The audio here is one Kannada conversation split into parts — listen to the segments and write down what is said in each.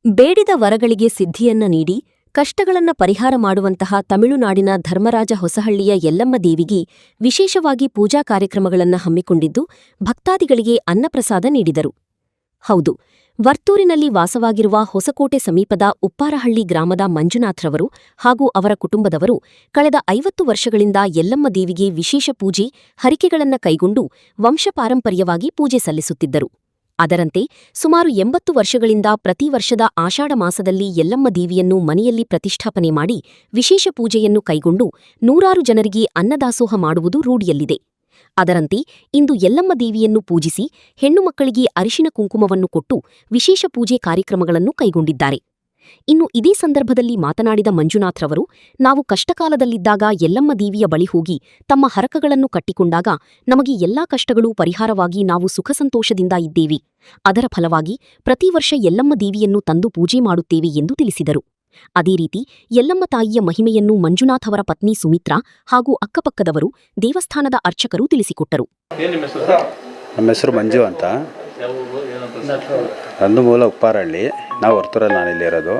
ಬೇಡಿದ ವರಗಳಿಗೆ ಸಿದ್ಧಿಯನ್ನ ನೀಡಿ ಕಷ್ಟಗಳನ್ನ ಪರಿಹಾರ ಮಾಡುವಂತಹ ತಮಿಳುನಾಡಿನ ಧರ್ಮರಾಜ ಹೊಸಹಳ್ಳಿಯ ಯಲ್ಲಮ್ಮ ದೇವಿಗೆ ವಿಶೇಷವಾಗಿ ಪೂಜಾ ಕಾರ್ಯಕ್ರಮಗಳನ್ನ ಹಮ್ಮಿಕೊಂಡಿದ್ದು ಭಕ್ತಾದಿಗಳಿಗೆ ಅನ್ನಪ್ರಸಾದ ನೀಡಿದರು. ಹೌದು, ವರ್ತೂರಿನಲ್ಲಿ ವಾಸವಾಗಿರುವ ಹೊಸಕೋಟೆ ಸಮೀಪದ ಉಪ್ಪಾರಹಳ್ಳಿ ಗ್ರಾಮದ ಮಂಜುನಾಥ್ರವರು ಹಾಗೂ ಅವರ ಕುಟುಂಬದವರು ಕಳೆದ 50 ವರ್ಷಗಳಿಂದ ಯಲ್ಲಮ್ಮ ದೇವಿಗೆ ವಿಶೇಷ ಪೂಜೆ, ಹರಿಕೆಗಳನ್ನ ಕೈಗೊಂಡು ವಂಶಪಾರಂಪರ್ಯವಾಗಿ ಪೂಜೆ ಸಲ್ಲಿಸುತ್ತಿದ್ದರು. ಅದರಂತೆ ಸುಮಾರು 80 ವರ್ಷಗಳಿಂದ ಪ್ರತಿ ವರ್ಷದ ಆಷಾಢ ಮಾಸದಲ್ಲಿ ಯಲ್ಲಮ್ಮ ದೇವಿಯನ್ನು ಮನೆಯಲ್ಲಿ ಪ್ರತಿಷ್ಠಾಪನೆ ಮಾಡಿ ವಿಶೇಷ ಪೂಜೆಯನ್ನು ಕೈಗೊಂಡು ನೂರಾರು ಜನರಿಗೆ ಅನ್ನದಾಸೋಹ ಮಾಡುವುದು ರೂಢಿಯಲ್ಲಿದೆ. ಅದರಂತೆ ಇಂದು ಯಲ್ಲಮ್ಮ ದೇವಿಯನ್ನು ಪೂಜಿಸಿ ಹೆಣ್ಣು ಮಕ್ಕಳಿಗೆ ಅರಿಶಿನ ಕುಂಕುಮವನ್ನು ಕೊಟ್ಟು ವಿಶೇಷ ಪೂಜೆ ಕಾರ್ಯಕ್ರಮಗಳನ್ನು ಕೈಗೊಂಡಿದ್ದಾರೆ. ಇನ್ನು ಇದೇ ಸಂದರ್ಭದಲ್ಲಿ ಮಾತನಾಡಿದ ಮಂಜುನಾಥ್ರವರು, ನಾವು ಕಷ್ಟಕಾಲದಲ್ಲಿದ್ದಾಗ ಯಲ್ಲಮ್ಮ ದೇವಿಯ ಬಳಿ ಹೋಗಿ ತಮ್ಮ ಹರಕಗಳನ್ನು ಕಟ್ಟಿಕೊಂಡಾಗ ನಮಗೆ ಎಲ್ಲಾ ಕಷ್ಟಗಳೂ ಪರಿಹಾರವಾಗಿ ನಾವು ಸುಖ ಸಂತೋಷದಿಂದ ಇದ್ದೇವೆ. ಅದರ ಫಲವಾಗಿ ಪ್ರತಿ ವರ್ಷ ಯಲ್ಲಮ್ಮ ದೇವಿಯನ್ನು ತಂದು ಪೂಜೆ ಮಾಡುತ್ತೇವೆ ಎಂದು ತಿಳಿಸಿದರು. ಅದೇ ರೀತಿ ಯಲ್ಲಮ್ಮ ತಾಯಿಯ ಮಹಿಮೆಯನ್ನು ಮಂಜುನಾಥ್ ಅವರ ಪತ್ನಿ ಸುಮಿತ್ರಾ ಹಾಗೂ ಅಕ್ಕಪಕ್ಕದವರು, ದೇವಸ್ಥಾನದ ಅರ್ಚಕರು ತಿಳಿಸಿಕೊಟ್ಟರು. ನಮ್ಮ ಹೆಸರು ಮಂಜು ಅಂತ. ನಂದು ಮೂಲ ಉಪ್ಪಾರಹಳ್ಳಿ, ನಾವು ವರ್ತೂರಲ್ಲಿ ನಾನಿಲ್ಲಿರೋದು.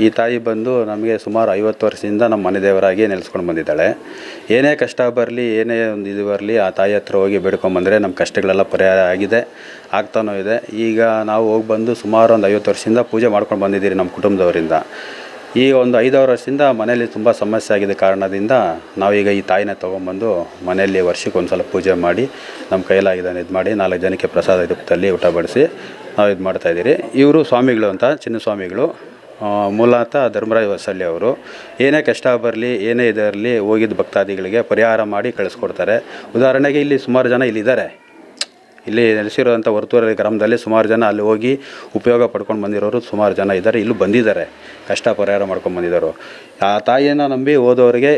ಈ ತಾಯಿ ಬಂದು ನಮಗೆ ಸುಮಾರು 50 ವರ್ಷದಿಂದ ನಮ್ಮ ಮನೆ ದೇವರಾಗಿ ನೆಲೆಸ್ಕೊಂಡು ಬಂದಿದ್ದಾಳೆ. ಏನೇ ಕಷ್ಟ ಬರಲಿ, ಏನೇ ಒಂದು ಇದು ಬರಲಿ, ಆ ತಾಯಿ ಹತ್ರ ಹೋಗಿ ಬೇಡ್ಕೊಂಬಂದರೆ ನಮ್ಮ ಕಷ್ಟಗಳೆಲ್ಲ ಪರಿಹಾರ ಆಗಿದೆ, ಆಗ್ತಾನೂ ಇದೆ. ಈಗ ನಾವು ಹೋಗಿ ಬಂದು ಸುಮಾರು ಒಂದು 50 ವರ್ಷದಿಂದ ಪೂಜೆ ಮಾಡ್ಕೊಂಡು ಬಂದಿದ್ದೀರಿ ನಮ್ಮ ಕುಟುಂಬದವರಿಂದ. ಈಗ ಒಂದು 5-6 ವರ್ಷದಿಂದ ಮನೆಯಲ್ಲಿ ತುಂಬ ಸಮಸ್ಯೆ ಆಗಿದೆ ಕಾರಣದಿಂದ ನಾವೀಗ ಈ ತಾಯಿನ ತೊಗೊಂಬಂದು ಮನೆಯಲ್ಲಿ ವರ್ಷಕ್ಕೆ ಒಂದು ಸಲ ಪೂಜೆ ಮಾಡಿ ನಮ್ಮ ಕೈಲಾಗಿದ್ದಾನೆ ಇದು ಮಾಡಿ 4 ಜನಕ್ಕೆ ಪ್ರಸಾದ ರೂಪದಲ್ಲಿ ಊಟ ಬಡಿಸಿ ನಾವು ಇದು ಮಾಡ್ತಾಯಿದ್ದೀರಿ. ಇವರು ಸ್ವಾಮಿಗಳು ಅಂತ, ಚಿನ್ನಸ್ವಾಮಿಗಳು, ಮೂಲತಃ ಧರ್ಮರಾಜ ಹೊಸಹಳ್ಳಿ ಅವರು. ಏನೇ ಕಷ್ಟ ಬರಲಿ, ಏನೇ ಇದರಲಿ ಹೋಗಿದ್ದ ಭಕ್ತಾದಿಗಳಿಗೆ ಪರಿಹಾರ ಮಾಡಿ ಕಳಿಸ್ಕೊಡ್ತಾರೆ. ಉದಾಹರಣೆಗೆ ಇಲ್ಲಿ ಸುಮಾರು ಜನ ಇಲ್ಲಿದ್ದಾರೆ, ಇಲ್ಲಿ ನೆಲೆಸಿರೋಂಥ ವರ್ತೂರಲ್ಲಿ ಗ್ರಾಮದಲ್ಲಿ ಸುಮಾರು ಜನ ಅಲ್ಲಿ ಹೋಗಿ ಉಪಯೋಗ ಪಡ್ಕೊಂಡು ಬಂದಿರೋರು ಸುಮಾರು ಜನ ಇದ್ದಾರೆ, ಇಲ್ಲೂ ಬಂದಿದ್ದಾರೆ, ಕಷ್ಟ ಪರಿಹಾರ ಮಾಡ್ಕೊಂಡು ಬಂದಿದ್ದಾರೆ. ಆ ತಾಯಿಯನ್ನು ನಂಬಿ ಹೋದವರಿಗೆ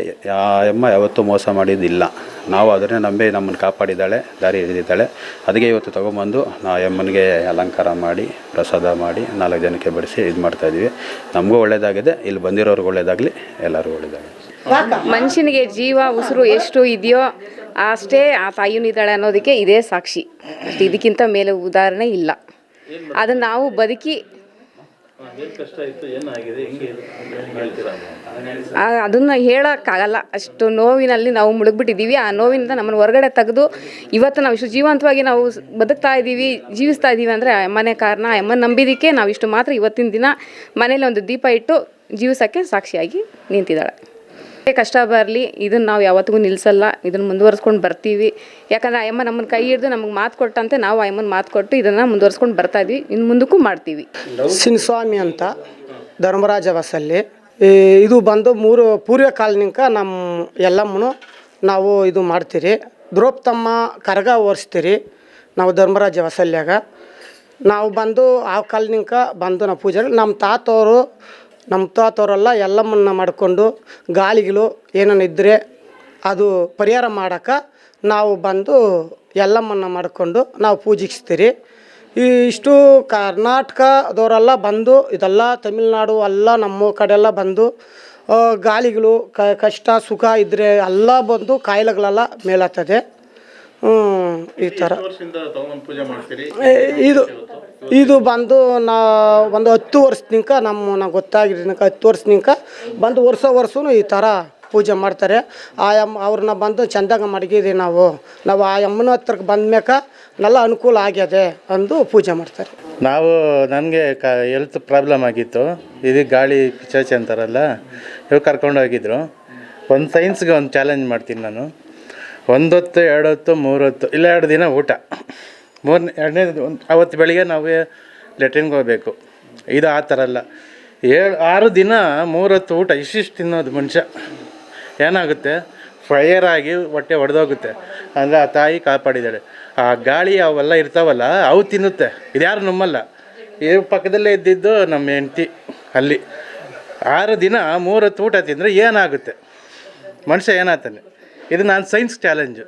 ಅಮ್ಮ ಯಾವತ್ತೂ ಮೋಸ ಮಾಡಿದ್ದಿಲ್ಲ. ನಾವು ಅದನ್ನೇ ನಂಬಿ ನಮ್ಮನ್ನು ಕಾಪಾಡಿದ್ದಾಳೆ, ದಾರಿ ಹಿಡಿದಿದ್ದಾಳೆ. ಅದಕ್ಕೆ ಇವತ್ತು ತೊಗೊಂಬಂದು ನಾವು ಅಮ್ಮನಿಗೆ ಅಲಂಕಾರ ಮಾಡಿ ಪ್ರಸಾದ ಮಾಡಿ 4 ಜನಕ್ಕೆ ಬಡಿಸಿ ಇದು ಮಾಡ್ತಾಯಿದ್ದೀವಿ. ನಮಗೂ ಒಳ್ಳೆಯದಾಗಿದೆ, ಇಲ್ಲಿ ಬಂದಿರೋರ್ಗೆ ಒಳ್ಳೆಯದಾಗಲಿ, ಎಲ್ಲರಿಗೂ ಒಳ್ಳೆಯದಾಗಲಿ. ಮನುಷ್ಯನಿಗೆ ಜೀವ ಉಸಿರು ಎಷ್ಟು ಇದೆಯೋ ಅಷ್ಟೇ ಆ ತಾಯಿನೂ ಇದ್ದಾಳೆ ಅನ್ನೋದಕ್ಕೆ ಇದೇ ಸಾಕ್ಷಿ. ಅಷ್ಟು, ಇದಕ್ಕಿಂತ ಮೇಲೆ ಉದಾಹರಣೆ ಇಲ್ಲ. ಅದನ್ನು ನಾವು ಬದುಕಿ ಅದನ್ನು ಹೇಳೋಕ್ಕಾಗಲ್ಲ. ಅಷ್ಟು ನೋವಿನಲ್ಲಿ ನಾವು ಮುಳುಗ್ಬಿಟ್ಟಿದ್ದೀವಿ. ಆ ನೋವಿನಿಂದ ನಮ್ಮನ್ನು ಹೊರಗಡೆ ತೆಗೆದು ಇವತ್ತು ನಾವು ಇಷ್ಟು ಜೀವಂತವಾಗಿ ನಾವು ಬದುಕ್ತಾ ಇದ್ದೀವಿ, ಜೀವಿಸ್ತಾ ಇದ್ದೀವಿ ಅಂದರೆ ಆ ಅಮ್ಮನೇ ಕಾರಣ. ಆ ಅಮ್ಮನ ನಂಬಿದ್ದಕ್ಕೆ ನಾವು ಇಷ್ಟು ಮಾತ್ರ ಇವತ್ತಿನ ದಿನ ಮನೇಲಿ ಒಂದು ದೀಪ ಇಟ್ಟು ಜೀವಿಸೋಕ್ಕೆ ಸಾಕ್ಷಿಯಾಗಿ ನಿಂತಿದ್ದಾಳೆ. ಕಷ್ಟ ಬರಲಿ, ಇದನ್ನು ನಾವು ಯಾವತ್ತಿಗೂ ನಿಲ್ಲಿಸಲ್ಲ, ಇದನ್ನು ಮುಂದುವರಿಸ್ಕೊಂಡು ಬರ್ತೀವಿ. ಯಾಕಂದರೆ ಅಯ್ಯಮ್ಮ ನಮ್ಮನ್ನು ಕೈ ಹಿಡಿದು ನಮಗೆ ಮಾತು ಕೊಟ್ಟಂತೆ ನಾವು ಅಯ್ಯಮ್ಮನ ಮಾತು ಕೊಟ್ಟು ಇದನ್ನು ಮುಂದುವರಿಸ್ಕೊಂಡು ಬರ್ತಾ ಇದ್ವಿ, ಇನ್ನು ಮುಂದಕ್ಕೂ ಮಾಡ್ತೀವಿ. ಚಿನ್ನಸ್ವಾಮಿ ಅಂತ, ಧರ್ಮರಾಜ ಹೊಸಹಳ್ಳಿ. ಇದು ಬಂದು ಪೂರ್ವ ಕಾಲನಿಂಕ ನಮ್ಮ ಯಲ್ಲಮ್ಮನು ನಾವು ಇದು ಮಾಡ್ತೀರಿ. ದ್ರೌಪದಮ್ಮ ಕರಗ ಓರಿಸ್ತೀರಿ ನಾವು ಧರ್ಮರಾಜ ಹೊಸಹಳ್ಳಿಯಾಗ. ನಾವು ಬಂದು ಆ ಕಾಲನಿಂಕ ಬಂದು ನಾವು ಪೂಜೆ ನಮ್ಮ ತಾತವರೆಲ್ಲ ಯಲ್ಲಮ್ಮನ್ನ ಮಾಡಿಕೊಂಡು ಗಾಳಿಗಳು ಏನೇನು ಇದ್ದರೆ ಅದು ಪರಿಹಾರ ಮಾಡೋಕೆ ನಾವು ಬಂದು ಯಲ್ಲಮ್ಮನ್ನ ಮಾಡಿಕೊಂಡು ನಾವು ಪೂಜಿಸ್ತೀರಿ. ಇಷ್ಟು ಕರ್ನಾಟಕದವರೆಲ್ಲ ಬಂದು, ಇದೆಲ್ಲ ತಮಿಳ್ನಾಡು ಎಲ್ಲ ನಮ್ಮ ಕಡೆಯೆಲ್ಲ ಬಂದು ಗಾಳಿಗಳು ಕಷ್ಟ ಸುಖ ಇದ್ದರೆ ಎಲ್ಲ ಬಂದು ಕಾಯಿಲೆಗಳೆಲ್ಲ ಮೇಲಾಗ್ತದೆ. ಈ ಥರ ಇದು ಬಂದು ಒಂದು 10 ವರ್ಷನಿಂಕ ನಂಗೆ ಗೊತ್ತಾಗಿರೋದಕ್ಕೆ 10 ವರ್ಷನಿಂಕ ಬಂದು ವರ್ಷವೂ ಈ ಥರ ಪೂಜೆ ಮಾಡ್ತಾರೆ. ಆ ಅವ್ರನ್ನ ಬಂದು ಚೆಂದಾಗ ಮಡಗಿರಿ ನಾವು ಆ ಅಮ್ಮನ ಹತ್ರಕ್ಕೆ ಬಂದ್ಮ್ಯಾಕ ನೆಲ್ಲ ಅನುಕೂಲ ಆಗ್ಯದೆ ಅಂದು ಪೂಜೆ ಮಾಡ್ತಾರೆ. ನನಗೆ ಹೆಲ್ತ್ ಪ್ರಾಬ್ಲಮ್ ಆಗಿತ್ತು. ಇದು ಗಾಳಿ ಪಿಚಾಚಿ ಅಂತಾರಲ್ಲ, ಇವ್ರು ಕರ್ಕೊಂಡು ಹೋಗಿದ್ರು. ಒಂದು ಸೈನ್ಸ್ಗೆ ಒಂದು ಚಾಲೆಂಜ್ ಮಾಡ್ತೀನಿ ನಾನು. 1 ಹೊತ್ತು 2 ಹೊತ್ತು 3 ಹೊತ್ತು ಇಲ್ಲ 2 ದಿನ ಊಟ. 2ನೇದು ಅವತ್ತು ಬೆಳಿಗ್ಗೆ ನಾವು ಲೆಟ್ರಿನ್ಗೆ ಹೋಗಬೇಕು. ಇದು ಆ ಥರ ಅಲ್ಲ, 6 ದಿನ 3 ಹೊತ್ತು ಊಟ ಇಷ್ಟಿಷ್ಟು ತಿನ್ನೋದು. ಮನುಷ್ಯ ಏನಾಗುತ್ತೆ, ಫೈರ್ ಆಗಿ ಹೊಟ್ಟೆ ಒಡೆದೋಗುತ್ತೆ. ಅಂದರೆ ಆ ತಾಯಿ ಕಾಪಾಡಿದ್ದಾಳೆ. ಆ ಗಾಳಿ ಅವೆಲ್ಲ ಇರ್ತಾವಲ್ಲ, ಅವು ತಿನ್ನುತ್ತೆ. ಇದ್ಯಾರು ನಮ್ಮಲ್ಲ, ಈ ಪಕ್ಕದಲ್ಲೇ ಇದ್ದಿದ್ದು ನಮ್ಮ ಹೆಂಡ್ತಿ. ಅಲ್ಲಿ 6 ದಿನ 3 ಹೊತ್ತು ಊಟ ತಿಂದರೆ ಏನಾಗುತ್ತೆ, ಮನುಷ್ಯ ಏನಾಗ್ತಾನೆ. ಇದು ನಾನು ಸೈನ್ಸ್ ಚಾಲೆಂಜು.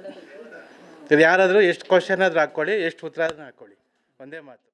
ಇದು ಯಾರಾದರೂ ಎಷ್ಟು ಕ್ವಶನ್ ಆದರೂ ಹಾಕ್ಕೊಳ್ಳಿ, ಎಷ್ಟು ಉತ್ತರ ಆದರೂ ಹಾಕ್ಕೊಳ್ಳಿ, ಒಂದೇ ಮಾತು.